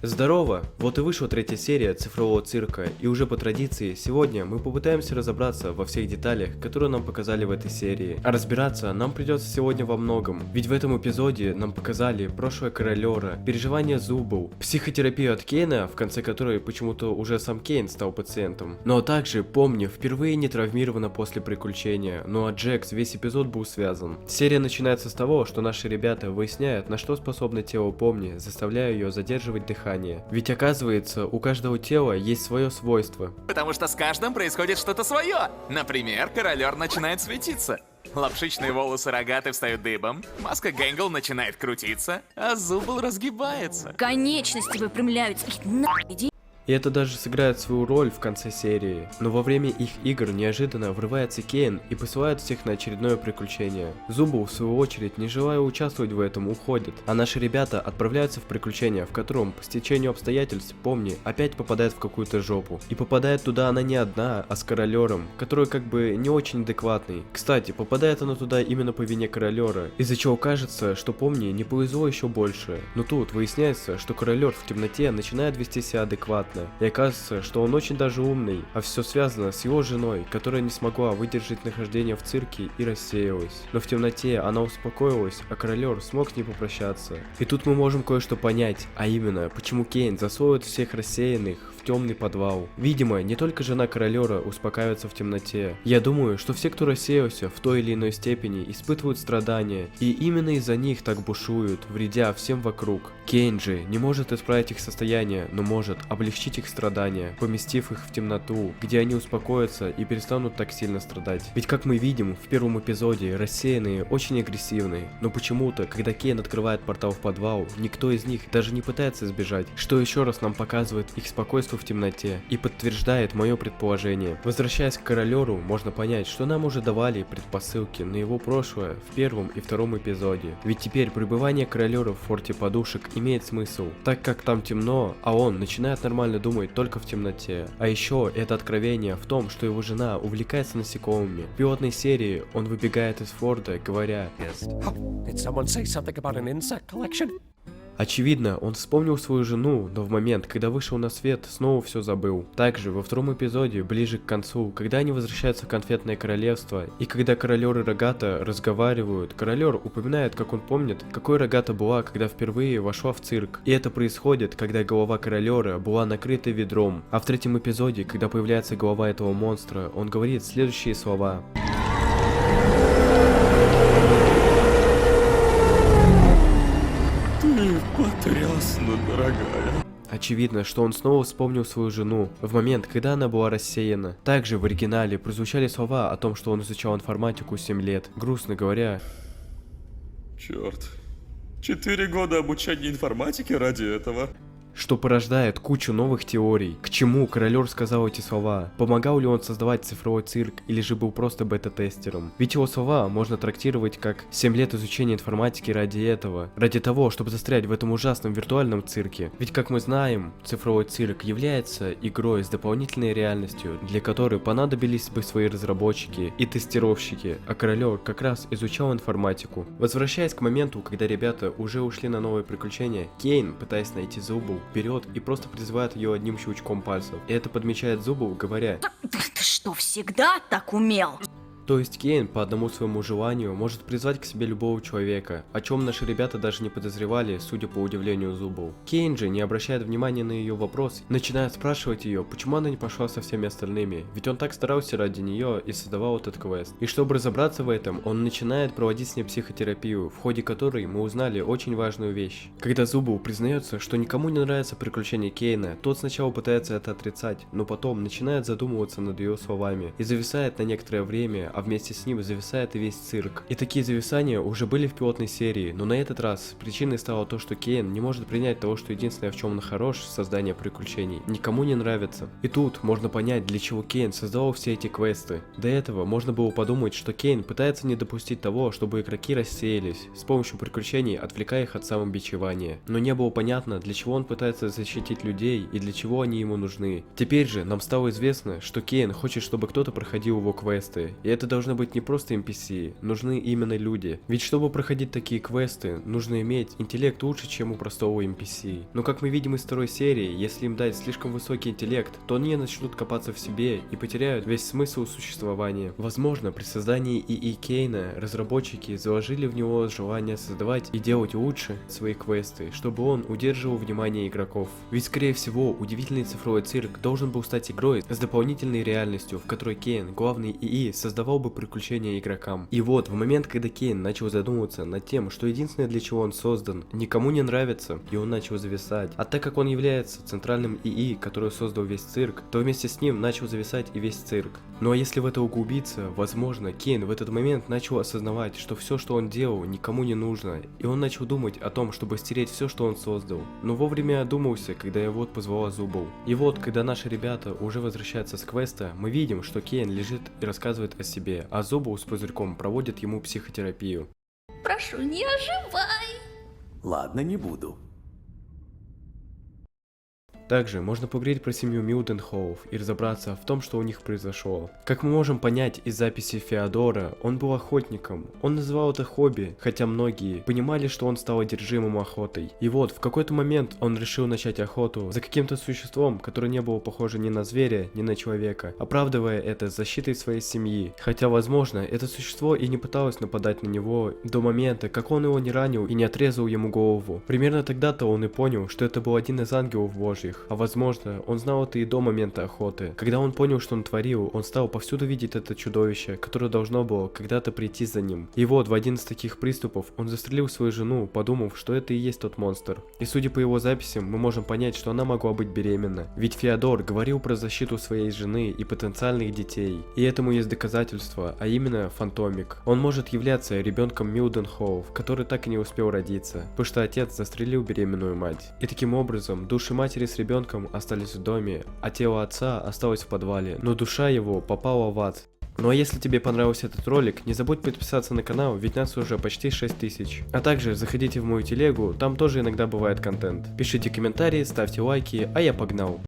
Здорово! Вот и вышла третья серия цифрового цирка, и уже по традиции, сегодня мы попытаемся разобраться во всех деталях, которые нам показали в этой серии. А разбираться нам придется сегодня во многом, ведь в этом эпизоде нам показали прошлое Королера, переживания Зубов, психотерапию от Кейна, в конце которой почему-то уже сам Кейн стал пациентом. Ну а также, помни, впервые не травмирована после приключения, ну а Джекс весь эпизод был связан. Серия начинается с того, что наши ребята выясняют, на что способно тело Помни, заставляя ее задерживать дыхание. Ведь оказывается, у каждого тела есть свое свойство. Потому что с каждым происходит что-то свое. Например, Королер начинает светиться. Лапшичные волосы Рогаты встают дыбом, маска Гэнгл начинает крутиться, а Зубл разгибается. Конечности выпрямляются. Иди. И это даже сыграет свою роль в конце серии. Но во время их игр неожиданно врывается Кейн и посылает всех на очередное приключение. Зубл, в свою очередь, не желая участвовать в этом, уходит. А наши ребята отправляются в приключение, в котором, по стечению обстоятельств, Помни опять попадает в какую-то жопу. И попадает туда она не одна, а с Королером, который как бы не очень адекватный. Кстати, попадает она туда именно по вине Королера, из-за чего кажется, что Помни не повезло еще больше. Но тут выясняется, что Королер в темноте начинает вести себя адекватно. И оказывается, что он очень даже умный, а все связано с его женой, которая не смогла выдержать нахождение в цирке и рассеялась. Но в темноте она успокоилась, а Королер смог с ней попрощаться. И тут мы можем кое-что понять, а именно, почему Кейн засовывает всех рассеянных в темный подвал. Видимо, не только жена Королера успокаивается в темноте. Я думаю, что все, кто рассеялся в той или иной степени, испытывают страдания, и именно из-за них так бушуют, вредя всем вокруг. Кейн же не может исправить их состояние, но может облегчить их страдания, поместив их в темноту, где они успокоятся и перестанут так сильно страдать. Ведь как мы видим в первом эпизоде, рассеянные очень агрессивные, но почему-то, когда Кейн открывает портал в подвал, никто из них даже не пытается сбежать, что еще раз нам показывает их спокойствие в темноте и подтверждает мое предположение. Возвращаясь к Королеру, можно понять, что нам уже давали предпосылки на его прошлое в первом и втором эпизоде. Ведь теперь пребывание Королера в форте подушек имеет смысл, так как там темно, а он начинает нормально думать только в темноте. А еще это откровение в том, что его жена увлекается насекомыми. В пилотной серии он выбегает из форта, говоря: Did someone say something about an insect collection? очевидно, он вспомнил свою жену, но в момент, когда вышел на свет, снова все забыл. Также во втором эпизоде, ближе к концу, когда они возвращаются в конфетное королевство, и когда Королер и Рогата разговаривают, Королер упоминает, как он помнит, какой Рогата была, когда впервые вошла в цирк. И это происходит, когда голова Королера была накрыта ведром. А в третьем эпизоде, когда появляется голова этого монстра, он говорит следующие слова. Потрясно, дорогая. Очевидно, что он снова вспомнил свою жену в момент, когда она была рассеяна. Также в оригинале прозвучали слова о том, что он изучал информатику 7 лет. Грустно говоря, Черт. 4 года обучения информатике ради этого. что порождает кучу новых теорий. К чему Королер сказал эти слова? Помогал ли он создавать цифровой цирк, или же был просто бета-тестером? Ведь его слова можно трактировать как 7 лет изучения информатики ради этого. Ради того, чтобы застрять в этом ужасном виртуальном цирке. Ведь как мы знаем, цифровой цирк является игрой с дополнительной реальностью, для которой понадобились бы свои разработчики и тестировщики, а Королер как раз изучал информатику. Возвращаясь к моменту, когда ребята уже ушли на новые приключения, Кейн, пытаясь найти Зубл, берет и просто призывает ее одним щелчком пальцев. И это подмечает Зубл, говоря: Ты что, всегда так умел? то есть Кейн по одному своему желанию может призвать к себе любого человека, о чем наши ребята даже не подозревали, судя по удивлению Зубл. Кейн же не обращает внимания на ее вопрос, начинает спрашивать ее, почему она не пошла со всеми остальными, ведь он так старался ради нее и создавал этот квест. И чтобы разобраться в этом, он начинает проводить с ней психотерапию, в ходе которой мы узнали очень важную вещь. Когда Зубл признается, что никому не нравится приключения Кейна, тот сначала пытается это отрицать, но потом начинает задумываться над ее словами и зависает на некоторое время, а вместе с ним зависает и весь цирк. И такие зависания уже были в пилотной серии, но на этот раз причиной стало то, что Кейн не может принять того, что единственное, в чем он хорош, создание приключений, никому не нравится. И тут можно понять, для чего Кейн создавал все эти квесты. До этого можно было подумать, что Кейн пытается не допустить того, чтобы игроки рассеялись, с помощью приключений отвлекая их от самобичевания. Но не было понятно, для чего он пытается защитить людей и для чего они ему нужны. Теперь же нам стало известно, что Кейн хочет, чтобы кто-то проходил его квесты, и это должны быть не просто NPC, нужны именно люди. Ведь чтобы проходить такие квесты, нужно иметь интеллект лучше, чем у простого NPC. Но как мы видим из второй серии, если им дать слишком высокий интеллект, то они начнут копаться в себе и потеряют весь смысл существования. Возможно, при создании ИИ Кейна разработчики заложили в него желание создавать и делать лучше свои квесты, чтобы он удерживал внимание игроков. Ведь скорее всего, удивительный цифровой цирк должен был стать игрой с дополнительной реальностью, в которой Кейн, главный ИИ, создавал бы приключения игрокам. И вот, в момент, когда Кейн начал задумываться над тем, что единственное, для чего он создан, никому не нравится, и он начал зависать. А так как он является центральным ИИ, который создал весь цирк, то вместе с ним начал зависать и весь цирк. Ну а если в это углубиться, возможно, Кейн в этот момент начал осознавать, что все, что он делал, никому не нужно, и он начал думать о том, чтобы стереть все, что он создал. Но вовремя одумался, когда его позвала Зубл. И вот, когда наши ребята уже возвращаются с квеста, мы видим, что Кейн лежит и рассказывает о себе, а Зубл с пузырьком проводит ему психотерапию. Прошу, не оживай. Ладно, не буду. Также можно поговорить про семью Милденхоув и разобраться в том, что у них произошло. Как мы можем понять из записи Феодора, он был охотником. Он называл это хобби, хотя многие понимали, что он стал одержимым охотой. И вот, в какой-то момент он решил начать охоту за каким-то существом, которое не было похоже ни на зверя, ни на человека, оправдывая это защитой своей семьи. Хотя, возможно, это существо и не пыталось нападать на него до момента, как он его не ранил и не отрезал ему голову. Примерно тогда-то он и понял, что это был один из ангелов божьих. А возможно, он знал это и до момента охоты. Когда он понял, что он творил, он стал повсюду видеть это чудовище, которое должно было когда-то прийти за ним. И вот, в один из таких приступов, он застрелил свою жену, подумав, что это и есть тот монстр. И судя по его записям, мы можем понять, что она могла быть беременна. Ведь Феодор говорил про защиту своей жены и потенциальных детей. И этому есть доказательства, а именно Фантомик. Он может являться ребенком Милденхоув, который так и не успел родиться, потому что отец застрелил беременную мать. И таким образом, души матери с ребенком остались в доме, а тело отца осталось в подвале, но душа его попала в ад. Ну а если тебе понравился этот ролик, не забудь подписаться на канал, ведь нас уже почти 6000. А также заходите в мою телегу, там тоже иногда бывает контент. Пишите комментарии, ставьте лайки, а я погнал.